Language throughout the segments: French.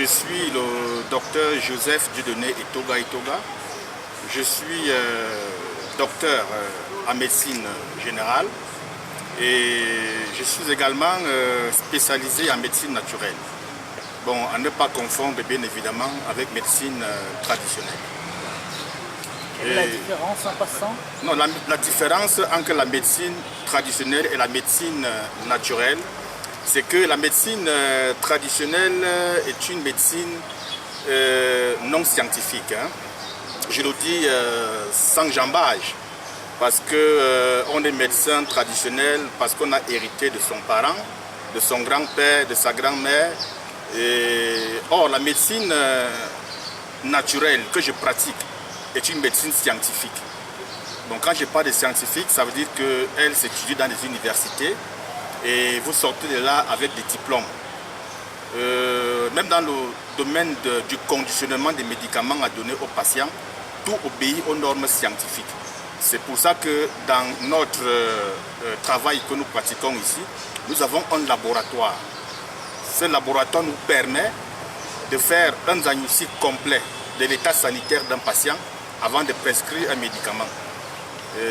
Je suis le docteur Joseph Dieudonné Etoga Etoga. Je suis docteur en médecine générale et je suis également spécialisé en médecine naturelle. Bon, à ne pas confondre bien évidemment avec médecine traditionnelle. Quelle est la différence en passant? Non, la différence entre la médecine traditionnelle et la médecine naturelle, c'est que la médecine traditionnelle est une médecine non scientifique. Hein. Je le dis sans jambage, parce qu'on est médecin traditionnel, parce qu'on a hérité de son parent, de son grand-père, de sa grand-mère. Or, la médecine naturelle que je pratique est une médecine scientifique. Donc quand je parle de scientifique, ça veut dire qu'elle s'étudie dans les universités et vous sortez de là avec des diplômes. Même dans le domaine du conditionnement des médicaments à donner aux patients, tout obéit aux normes scientifiques. C'est pour ça que dans notre travail que nous pratiquons ici, nous avons un laboratoire. Ce laboratoire nous permet de faire un diagnostic complet de l'état sanitaire d'un patient avant de prescrire un médicament.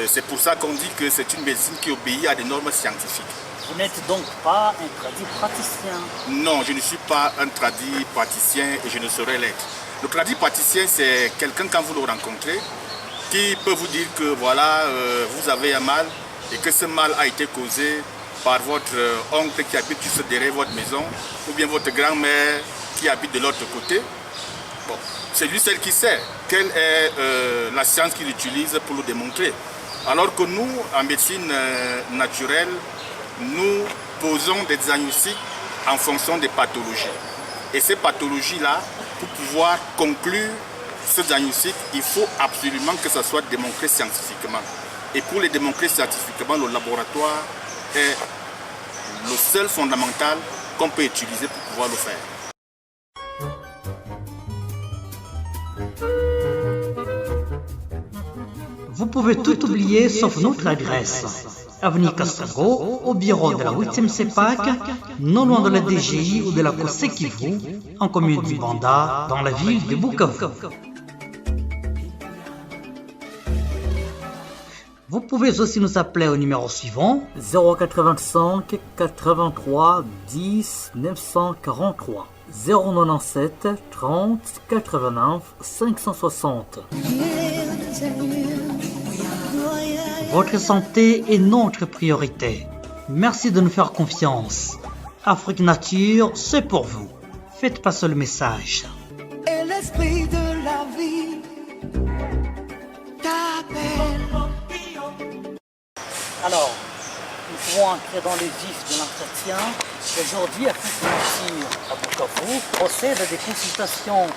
C'est pour ça qu'on dit que c'est une médecine qui obéit à des normes scientifiques. Vous n'êtes donc pas un tradit praticien? Non, je ne suis pas un tradit praticien et je ne saurais l'être. Le tradit praticien, c'est quelqu'un, quand vous le rencontrez, qui peut vous dire que voilà, vous avez un mal et que ce mal a été causé par votre oncle qui habite juste derrière votre maison ou bien votre grand-mère qui habite de l'autre côté. Bon, c'est lui celle qui sait quelle est la science qu'il utilise pour le démontrer. Alors que nous, en médecine naturelle, nous posons des diagnostics en fonction des pathologies. Et ces pathologies-là, pour pouvoir conclure ce diagnostic, il faut absolument que ça soit démontré scientifiquement. Et pour les démontrer scientifiquement, le laboratoire est le seul fondamental qu'on peut utiliser pour pouvoir le faire. Vous pouvez tout oublier sauf notre adresse. Avenue Castro, au bureau de la 8e CEPAC, non loin de la DGI ou de la COSEKIVU, en commune du Banda, dans la ville de Bukavu. Vous pouvez aussi nous appeler au numéro suivant 085 83 10 943 097 30 89 560. Votre santé est notre priorité. Merci de nous faire confiance. Afrique Nature, c'est pour vous. Faites passer le message. Et l'esprit de la vie t'appelle. Alors, nous pouvons entrer dans le vif de l'entretien. Aujourd'hui, Afrique Nature à Bukavu procède à des consultations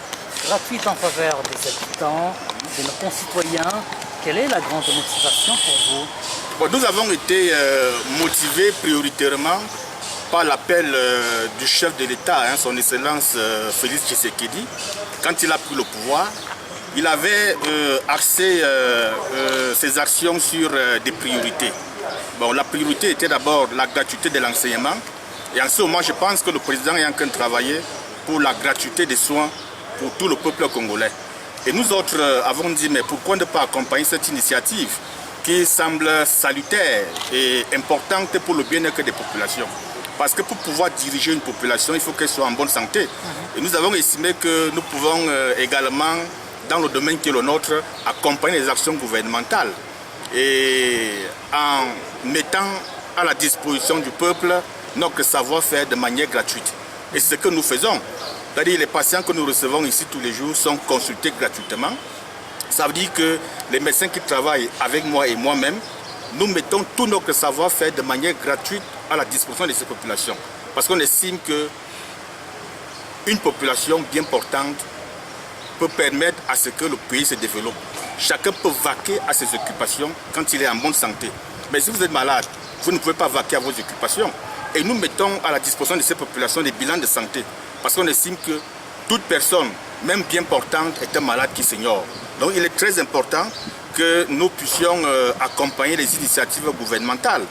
gratuites en faveur des habitants, de nos concitoyens. Quelle est la grande motivation pour vous? Bon, nous avons été motivés prioritairement par l'appel du chef de l'État, hein, son Excellence Félix Tshisekedi. Quand il a pris le pouvoir, il avait axé ses actions sur des priorités. Bon, la priorité était d'abord la gratuité de l'enseignement. Et en ce moment, je pense que le président est en train de travailler pour la gratuité des soins pour tout le peuple congolais. Et nous autres avons dit, mais pourquoi ne pas accompagner cette initiative qui semble salutaire et importante pour le bien-être des populations? Parce que pour pouvoir diriger une population, il faut qu'elle soit en bonne santé. Et nous avons estimé que nous pouvons également, dans le domaine qui est le nôtre, accompagner les actions gouvernementales. Et en mettant à la disposition du peuple notre savoir-faire de manière gratuite. Et c'est ce que nous faisons. C'est-à-dire les patients que nous recevons ici tous les jours sont consultés gratuitement. Ça veut dire que les médecins qui travaillent avec moi et moi-même, nous mettons tout notre savoir-faire de manière gratuite à la disposition de ces populations. Parce qu'on estime qu'une population bien portante peut permettre à ce que le pays se développe. Chacun peut vaquer à ses occupations quand il est en bonne santé. Mais si vous êtes malade, vous ne pouvez pas vaquer à vos occupations. Et nous mettons à la disposition de ces populations des bilans de santé. Parce qu'on estime que toute personne, même bien portante, est un malade qui s'ignore. Donc il est très important que nous puissions accompagner les initiatives gouvernementales.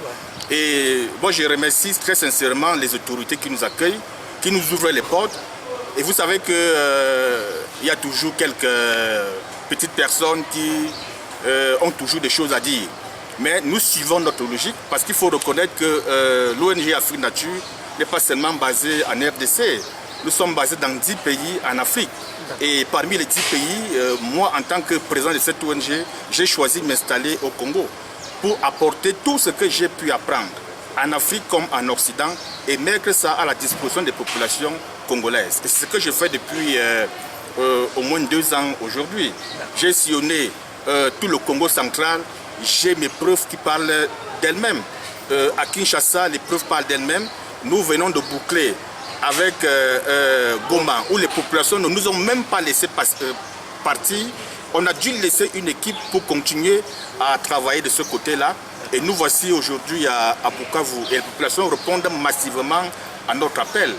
Et moi je remercie très sincèrement les autorités qui nous accueillent, qui nous ouvrent les portes Et vous savez qu'il y a toujours quelques petites personnes qui ont toujours des choses à dire. Mais nous suivons notre logique parce qu'il faut reconnaître que l'ONG Afrique Nature n'est pas seulement basée en RDC. Nous sommes basés dans 10 pays en Afrique. Et parmi les 10 pays, moi en tant que président de cette ONG, j'ai choisi de m'installer au Congo pour apporter tout ce que j'ai pu apprendre en Afrique comme en Occident et mettre ça à la disposition des populations congolaises. Et c'est ce que je fais depuis au moins 2 ans aujourd'hui. J'ai sillonné tout le Congo central, j'ai mes preuves qui parlent d'elles-mêmes. À Kinshasa, les preuves parlent d'elles-mêmes. Nous venons de boucler avec Goma, où les populations ne nous ont même pas laissé partir. On a dû laisser une équipe pour continuer à travailler de ce côté-là. Et nous voici aujourd'hui à Bukavu. Et les populations répondent massivement à notre appel.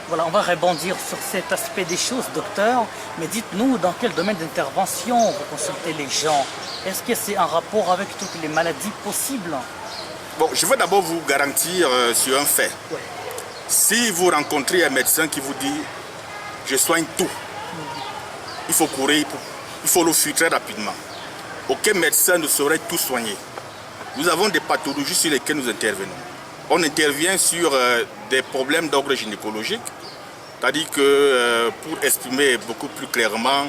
Voilà, on va rebondir sur cet aspect des choses, docteur. Mais dites-nous, dans quel domaine d'intervention vous consultez les gens? Est-ce que c'est en rapport avec toutes les maladies possibles? Bon, je veux d'abord vous garantir sur un fait. Ouais. Si vous rencontrez un médecin qui vous dit « je soigne tout », il faut courir, il faut le fuir très rapidement. Aucun médecin ne saurait tout soigner. Nous avons des pathologies sur lesquelles nous intervenons. On intervient sur des problèmes d'ordre gynécologique, c'est-à-dire que pour exprimer beaucoup plus clairement,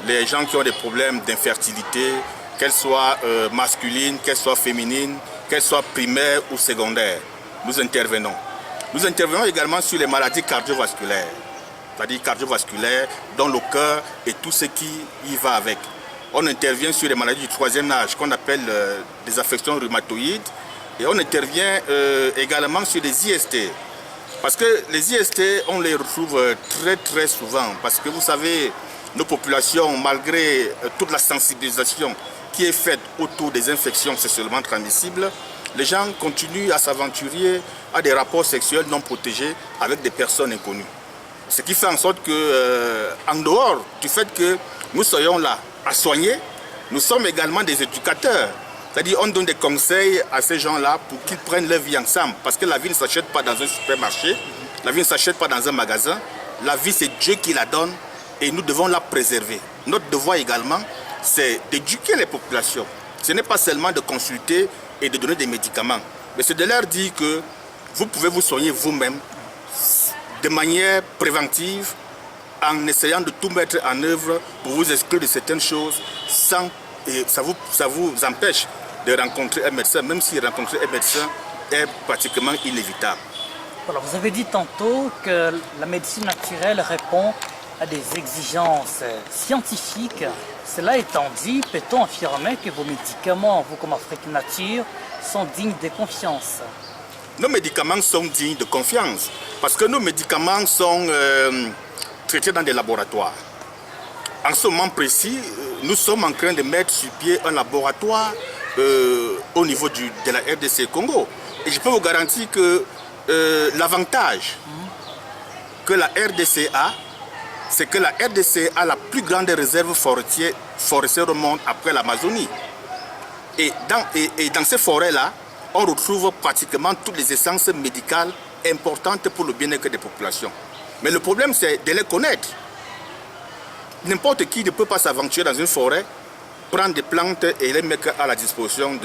les gens qui ont des problèmes d'infertilité, qu'elles soient masculines, qu'elles soient féminines, qu'elles soient primaires ou secondaires, nous intervenons. Nous intervenons également sur les maladies cardiovasculaires, c'est-à-dire cardiovasculaires, dans le cœur et tout ce qui y va avec. On intervient sur les maladies du 3e âge, qu'on appelle des affections rhumatoïdes, et on intervient également sur les IST. Parce que les IST, on les retrouve très souvent, parce que vous savez, nos populations, malgré toute la sensibilisation qui est faite autour des infections sexuellement transmissibles, les gens continuent à s'aventurer à des rapports sexuels non protégés avec des personnes inconnues. Ce qui fait en sorte que, en dehors du fait que nous soyons là à soigner, nous sommes également des éducateurs. C'est-à-dire on donne des conseils à ces gens-là pour qu'ils prennent leur vie ensemble. Parce que la vie ne s'achète pas dans un supermarché, la vie ne s'achète pas dans un magasin. La vie, c'est Dieu qui la donne et nous devons la préserver. Notre devoir également, c'est d'éduquer les populations. Ce n'est pas seulement de consulter et de donner des médicaments, mais c'est de leur dire que vous pouvez vous soigner vous-même de manière préventive en essayant de tout mettre en œuvre pour vous exclure de certaines choses sans, et ça vous empêche de rencontrer un médecin, même si rencontrer un médecin est pratiquement inévitable. Voilà, vous avez dit tantôt que la médecine naturelle répond à des exigences scientifiques. Cela étant dit, peut-on affirmer que vos médicaments, vous comme Afrique Nature, sont dignes de confiance? Nos médicaments sont dignes de confiance parce que nos médicaments sont traités dans des laboratoires. En ce moment précis, nous sommes en train de mettre sur pied un laboratoire au niveau de la RDC Congo. Et je peux vous garantir que l'avantage que la RDC a, c'est que la RDC a la plus grande réserve forestière au monde après l'Amazonie. Et dans ces forêts-là, on retrouve pratiquement toutes les essences médicales importantes pour le bien-être des populations. Mais le problème, c'est de les connaître. N'importe qui ne peut pas s'aventurer dans une forêt, prendre des plantes et les mettre à la disposition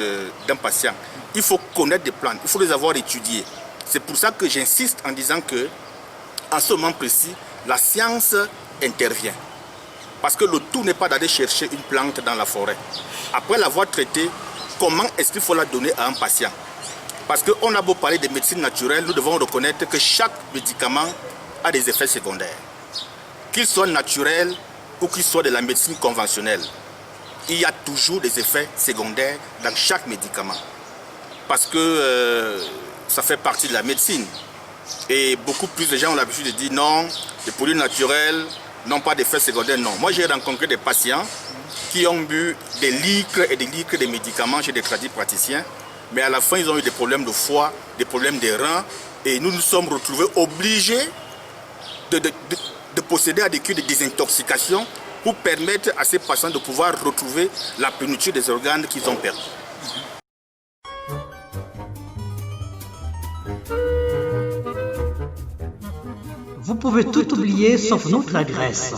d'un patient. Il faut connaître des plantes, il faut les avoir étudiées. C'est pour ça que j'insiste en disant que, en ce moment précis, la science intervient. Parce que le tout n'est pas d'aller chercher une plante dans la forêt. Après l'avoir traitée, comment est-ce qu'il faut la donner à un patient? Parce qu'on a beau parler de médecine naturelle, nous devons reconnaître que chaque médicament a des effets secondaires. Qu'il soit naturel ou qu'il soit de la médecine conventionnelle, il y a toujours des effets secondaires dans chaque médicament. Parce que ça fait partie de la médecine. Et beaucoup plus de gens ont l'habitude de dire non, les produits naturels n'ont pas d'effets secondaires. Non, moi j'ai rencontré des patients qui ont bu des litres et des litres de médicaments chez des tradipraticiens, mais à la fin ils ont eu des problèmes de foie, des problèmes des reins, et nous nous sommes retrouvés obligés de procéder à des cures de désintoxication pour permettre à ces patients de pouvoir retrouver la plénitude des organes qu'ils ont perdus. Vous pouvez tout oublier sauf notre adresse.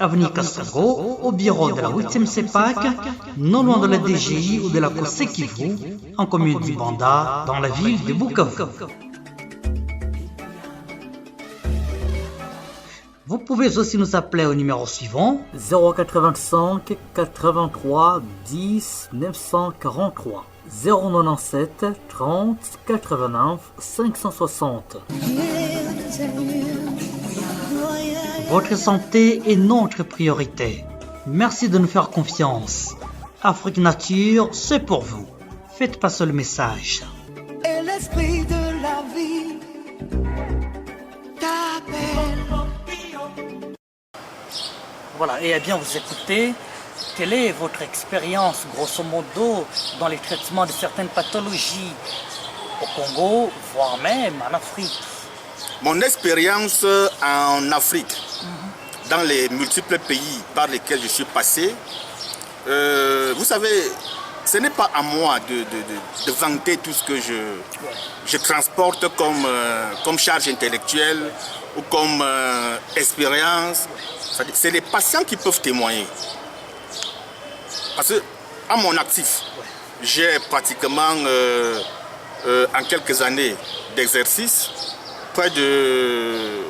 Avenue Castro, au bureau de la 8e CEPAC, non loin de la DGI ou de la COSEC-Kivu, en commune du Banda, dans la ville de Bukavu. Vous pouvez aussi nous appeler au numéro suivant 085 83 10 943 097 30 89 560. Votre santé est notre priorité. Merci de nous faire confiance. Afrique Nature, c'est pour vous. Faites passer le message. Et l'esprit de la vie t'appelle. Voilà, et bien vous écoutez, quelle est votre expérience, grosso modo, dans les traitements de certaines pathologies au Congo, voire même en Afrique? Mon expérience en Afrique, dans les multiples pays par lesquels je suis passé, vous savez, ce n'est pas à moi de vanter tout ce que je transporte comme charge intellectuelle ou comme expérience. C'est les patients qui peuvent témoigner. Parce que à mon actif, j'ai pratiquement en quelques années d'exercice près de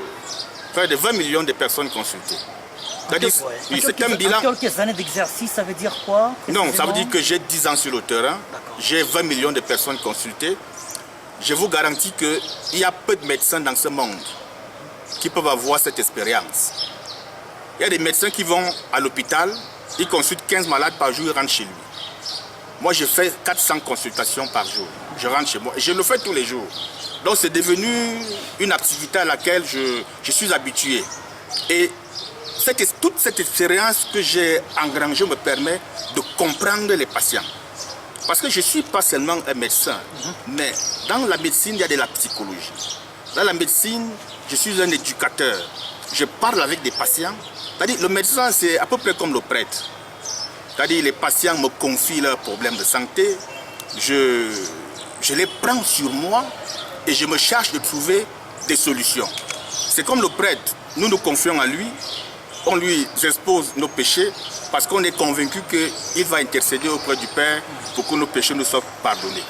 20 millions de personnes consultées. C'est un bilan. En quelques années d'exercice, ça veut dire quoi? Non, ça veut dire que j'ai 10 ans sur le terrain, j'ai 20 millions de personnes consultées. Je vous garantis qu'il y a peu de médecins dans ce monde qui peuvent avoir cette expérience. Il y a des médecins qui vont à l'hôpital, ils consultent 15 malades par jour, ils rentrent chez lui. Moi, je fais 400 consultations par jour. Je rentre chez moi et je le fais tous les jours. Donc, c'est devenu une activité à laquelle je suis habitué. Et toute cette expérience que j'ai engrangée me permet de comprendre les patients. Parce que je ne suis pas seulement un médecin, mais dans la médecine, il y a de la psychologie. Dans la médecine, je suis un éducateur. Je parle avec des patients. C'est-à-dire, le médecin, c'est à peu près comme le prêtre. C'est-à-dire, les patients me confient leurs problèmes de santé. Je les prends sur moi et je me charge de trouver des solutions. C'est comme le prêtre. Nous nous confions à lui. On lui expose nos péchés parce qu'on est convaincu qu'il va intercéder auprès du Père pour que nos péchés nous soient pardonnés.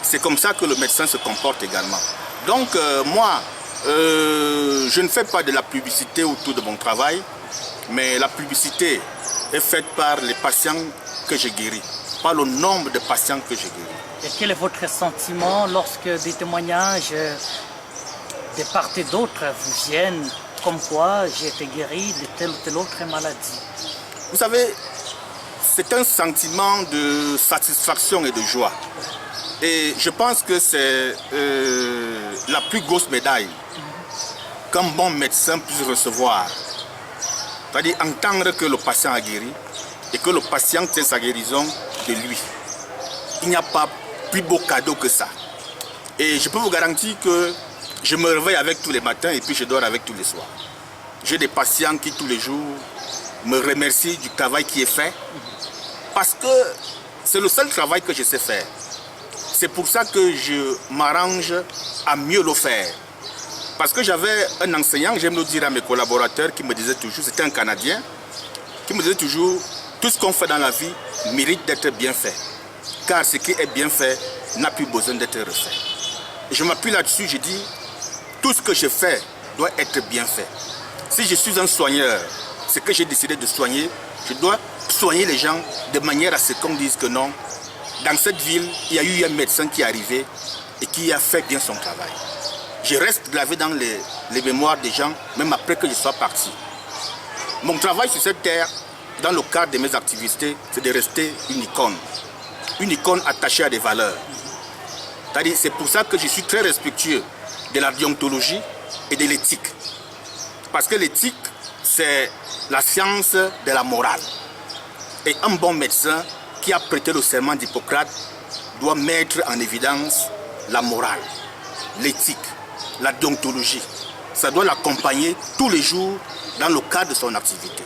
C'est comme ça que le médecin se comporte également. Donc, moi, je ne fais pas de la publicité autour de mon travail, mais la publicité est faite par les patients que je guéris, par le nombre de patients que je guéris. Et quel est votre sentiment lorsque des témoignages de part et d'autre vous viennent, comme quoi j'ai été guéri de telle ou telle autre maladie? Vous savez, c'est un sentiment de satisfaction et de joie. Et je pense que c'est la plus grosse médaille qu'un bon médecin puisse recevoir. C'est-à-dire entendre que le patient a guéri et que le patient tient sa guérison de lui. Il n'y a pas plus beau cadeau que ça. Et je peux vous garantir que je me réveille avec tous les matins et puis je dors avec tous les soirs. J'ai des patients qui tous les jours me remercient du travail qui est fait parce que c'est le seul travail que je sais faire. C'est pour ça que je m'arrange à mieux le faire. Parce que j'avais un enseignant, j'aime le dire à mes collaborateurs, qui me disait toujours, c'était un Canadien, qui me disait toujours, tout ce qu'on fait dans la vie mérite d'être bien fait. Car ce qui est bien fait n'a plus besoin d'être refait. Et je m'appuie là-dessus, je dis, tout ce que je fais doit être bien fait. Si je suis un soigneur, ce que j'ai décidé de soigner, je dois soigner les gens de manière à ce qu'on dise que non, dans cette ville, il y a eu un médecin qui est arrivé et qui a fait bien son travail. Je reste gravé dans les mémoires des gens, même après que je sois parti. Mon travail sur cette terre, dans le cadre de mes activités, c'est de rester une icône attachée à des valeurs. C'est-à-dire, c'est pour ça que je suis très respectueux de la déontologie et de l'éthique. Parce que l'éthique, c'est la science de la morale. Et un bon médecin qui a prêté le serment d'Hippocrate doit mettre en évidence la morale, l'éthique, la déontologie. Ça doit l'accompagner tous les jours dans le cadre de son activité.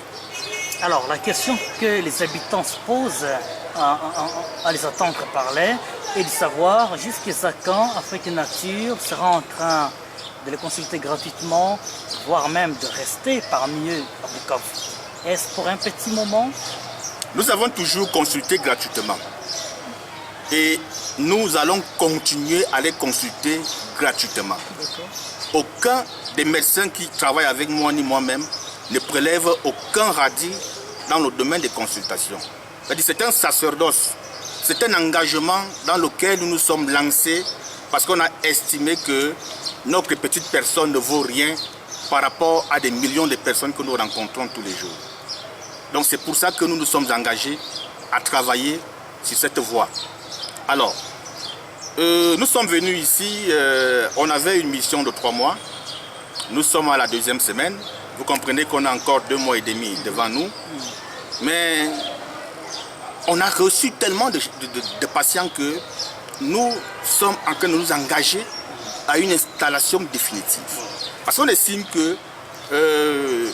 Alors, la question que les habitants se posent à les entendre parler est de savoir jusqu'à quand Afrique Nature sera en train de les consulter gratuitement, voire même de rester parmi eux à Bukavu. Est-ce pour un petit moment? Nous avons toujours consulté gratuitement. Et nous allons continuer à les consulter gratuitement. Aucun des médecins qui travaillent avec moi ni moi-même ne prélève aucun radis dans le domaine des consultations. C'est un sacerdoce, c'est un engagement dans lequel nous nous sommes lancés parce qu'on a estimé que notre petite personne ne vaut rien par rapport à des millions de personnes que nous rencontrons tous les jours. Donc c'est pour ça que nous nous sommes engagés à travailler sur cette voie. Alors, nous sommes venus ici, on avait une mission de 3 mois. Nous sommes à la 2e semaine. Vous comprenez qu'on a encore 2 mois et demi devant nous. Mais on a reçu tellement de patients que nous sommes en train de nous engager à une installation définitive. Parce qu'on estime que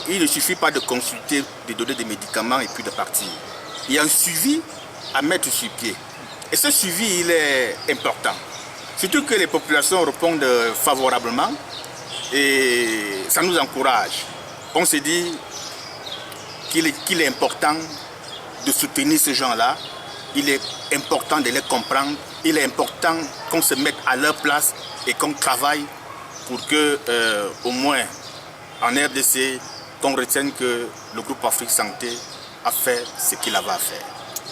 il ne suffit pas de consulter, de donner des médicaments et puis de partir. Il y a un suivi à mettre sur pied. Et ce suivi, il est important. Surtout que les populations répondent favorablement et ça nous encourage. On se dit qu'il est important de soutenir ces gens-là. Il est important de les comprendre. Il est important qu'on se mette à leur place et qu'on travaille pour que, au moins, en RDC, qu'on retienne que le groupe Afrique Santé a fait ce qu'il avait à faire.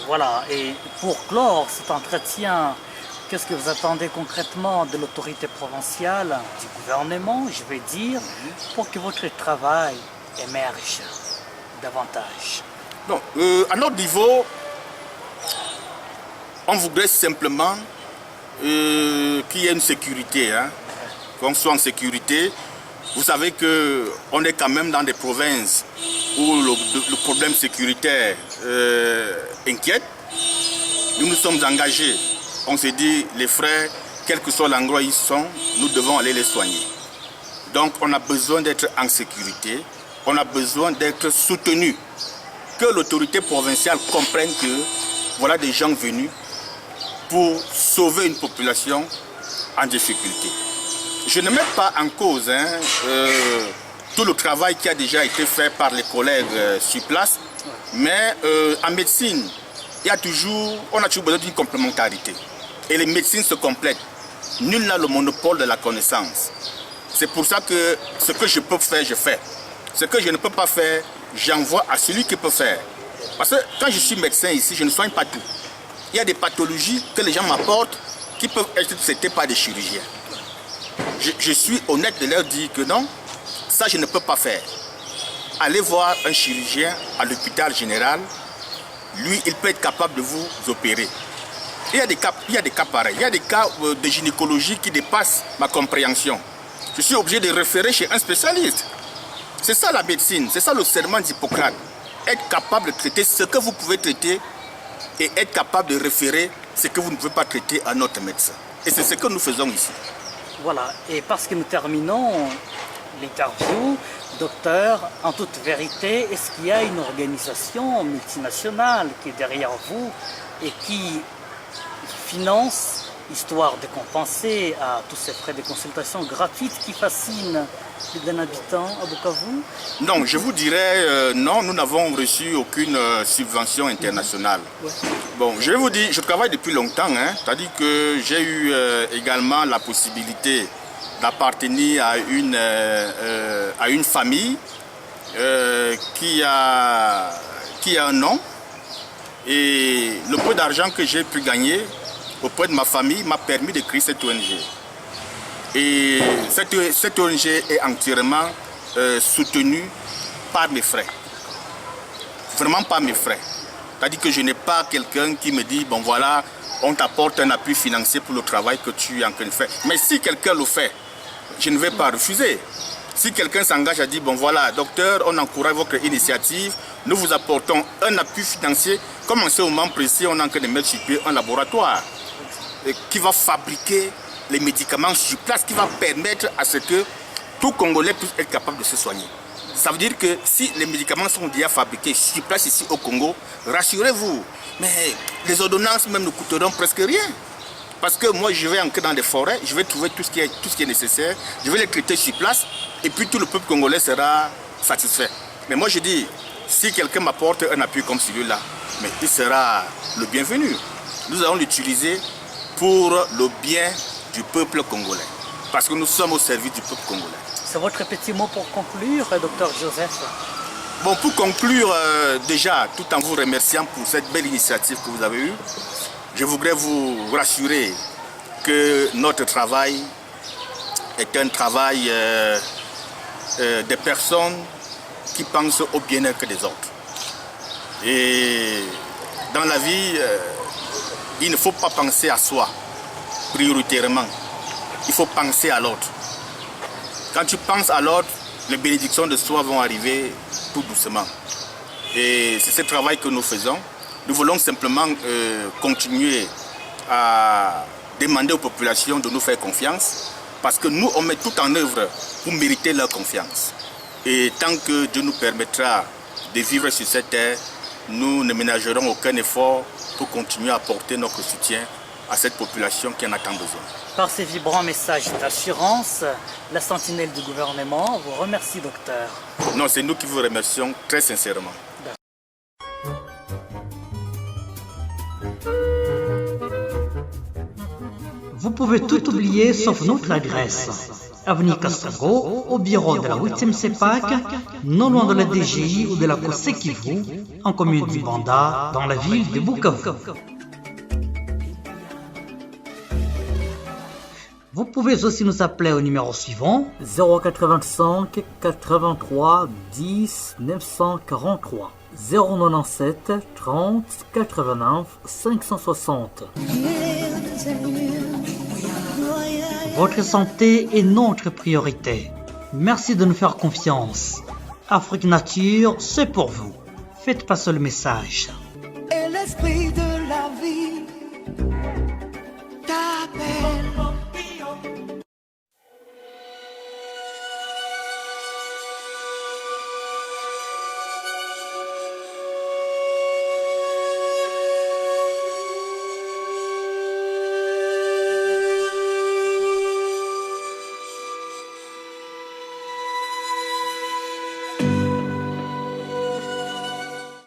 Voilà, et pour clore cet entretien, qu'est-ce que vous attendez concrètement de l'autorité provinciale, du gouvernement, je vais dire, pour que votre travail émerge davantage? Donc, à notre niveau, on voudrait simplement qu'il y ait une sécurité, hein, qu'on soit en sécurité. Vous savez qu'on est quand même dans des provinces où le problème sécuritaire inquiète. Nous nous sommes engagés. On s'est dit, les frères, quel que soit l'endroit où ils sont, nous devons aller les soigner. Donc on a besoin d'être en sécurité, on a besoin d'être soutenu. Que l'autorité provinciale comprenne que voilà des gens venus pour sauver une population en difficulté. Je ne mets pas en cause tout le travail qui a déjà été fait par les collègues sur place, mais en médecine, on a toujours besoin d'une complémentarité. Et les médecines se complètent. Nul n'a le monopole de la connaissance. C'est pour ça que ce que je peux faire, je fais. Ce que je ne peux pas faire, j'envoie à celui qui peut faire. Parce que quand je suis médecin ici, je ne soigne pas tout. Il y a des pathologies que les gens m'apportent qui peuvent être traitées par des chirurgiens. Je suis honnête de leur dire que non, ça je ne peux pas faire. Allez voir un chirurgien à l'hôpital général, lui il peut être capable de vous opérer. Il y a des cas pareils, il y a des cas de gynécologie qui dépassent ma compréhension. Je suis obligé de référer chez un spécialiste. C'est ça la médecine, c'est ça le serment d'Hippocrate. Être capable de traiter ce que vous pouvez traiter et être capable de référer ce que vous ne pouvez pas traiter à notre médecin. Et c'est ce que nous faisons ici. Voilà, et parce que nous terminons l'interview, docteur, en toute vérité, est-ce qu'il y a une organisation multinationale qui est derrière vous et qui finance, histoire de compenser à tous ces frais de consultation gratuites qui fascinent plus d'un habitant à Bukavu? Non, je vous dirais non, nous n'avons reçu aucune subvention internationale. Ouais. Bon, je vais vous dire, je travaille depuis longtemps, hein, c'est-à-dire que j'ai eu également la possibilité d'appartenir à une famille qui a un nom, et le peu d'argent que j'ai pu gagner auprès de ma famille m'a permis de créer cette ONG. Et cette ONG est entièrement soutenue par mes frères. Vraiment par mes frères. C'est-à-dire que je n'ai pas quelqu'un qui me dit, bon voilà, on t'apporte un appui financier pour le travail que tu es en train de faire. Mais si quelqu'un le fait, je ne vais pas refuser. Si quelqu'un s'engage à dire, bon voilà, docteur, on encourage votre initiative, nous vous apportons un appui financier, comme en ce moment précis, on est en train de mettre sur pied un laboratoire qui va fabriquer les médicaments sur place, qui va permettre à ce que tout Congolais puisse être capable de se soigner. Ça veut dire que si les médicaments sont déjà fabriqués sur place ici au Congo, rassurez-vous, mais les ordonnances même ne coûteront presque rien. Parce que moi, je vais entrer dans les forêts, je vais trouver tout ce qui est nécessaire, je vais les traiter sur place, et puis tout le peuple congolais sera satisfait. Mais moi, je dis, si quelqu'un m'apporte un appui comme celui-là, mais il sera le bienvenu. Nous allons l'utiliser pour le bien du peuple congolais. Parce que nous sommes au service du peuple congolais. C'est votre petit mot pour conclure, docteur Joseph? Bon, pour conclure, déjà, tout en vous remerciant pour cette belle initiative que vous avez eue, je voudrais vous rassurer que notre travail est un travail des personnes qui pensent au bien-être des autres. Et dans la vie, il ne faut pas penser à soi prioritairement. Il faut penser à l'autre. Quand tu penses à l'autre, les bénédictions de soi vont arriver tout doucement. Et c'est ce travail que nous faisons. Nous voulons simplement continuer à demander aux populations de nous faire confiance parce que nous, on met tout en œuvre pour mériter leur confiance. Et tant que Dieu nous permettra de vivre sur cette terre, nous ne ménagerons aucun effort pour continuer à apporter notre soutien à cette population qui en a tant besoin. Par ces vibrants messages d'assurance, la sentinelle du gouvernement vous remercie, docteur. Non, c'est nous qui vous remercions très sincèrement. Vous pouvez tout oublier sauf notre adresse. Avenue Castro, au bureau de la 8e CEPAC, non loin de la DGI ou de la COSEC-Kivu, en commune du Banda, dans la ville de Bukavu. Vous pouvez aussi nous appeler au numéro suivant 085 83 10 943 097 30 89 560. Votre santé est notre priorité. Merci de nous faire confiance. Afrique Nature, c'est pour vous. Faites passer le message.